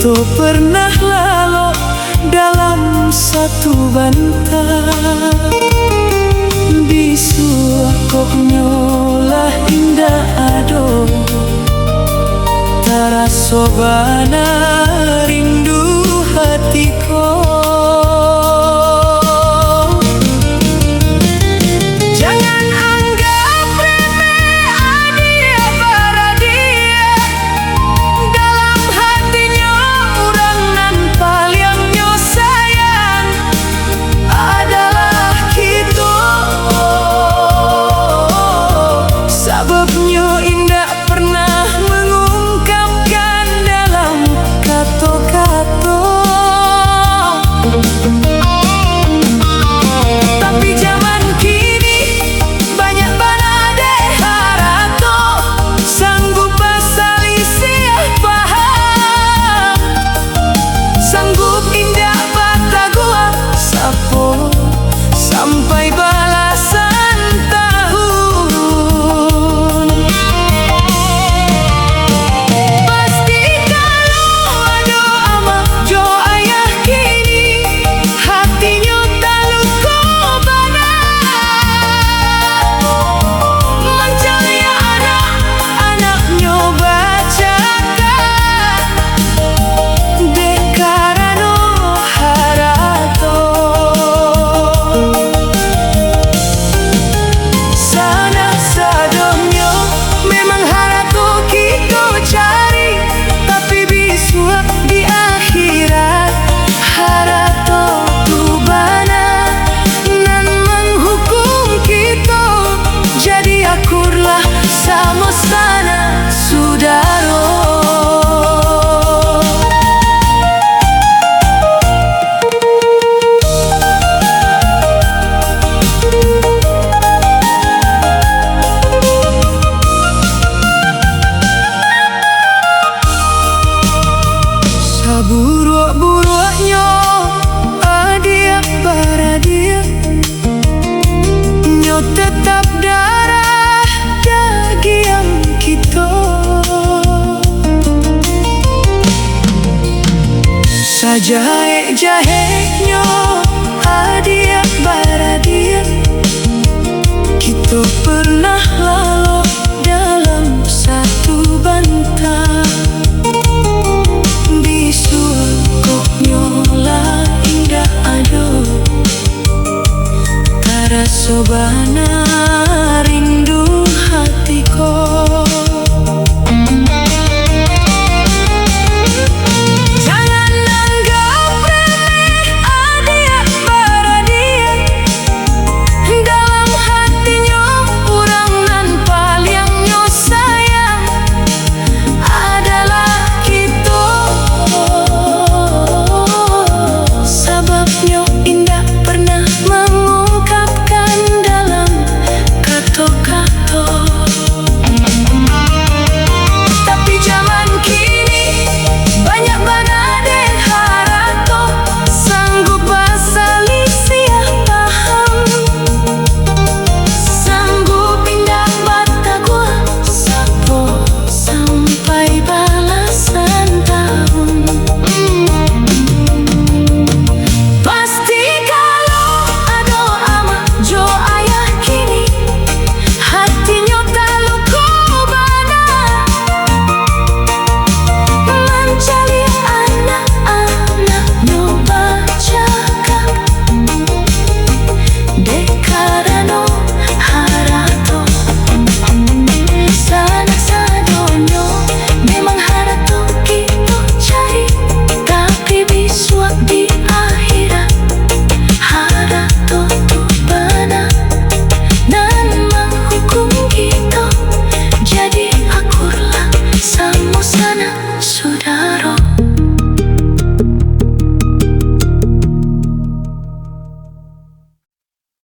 Kita pernah lalu dalam satu bantal, bisu koknya lah indah ado, taraso bana rindu hatiku. Jangan anggap remeh adia baradia, dalam hatinya orang nan paling nyo sayang adalah kita. Sebabnya indah pernah mengungkapkan dalam kata-kata, tapi zaman kini banyak banade harato sanggup pasali siap paham, sanggup indah bata gua sapo sampai balasan tahun. Pasti kalau ada ama jo ayah kini hatinya taluko bana, mencari anak-anaknya bacakan dekarano harato. Sana sadomnya memang harato kita cari, tapi bisu di akhirat harato tubana nan menghukum kita jadi akurlah sama sana sudaro. Saburuk-buruknya adia baradia, nyo tetap darah daging kita. Sajahe-jahe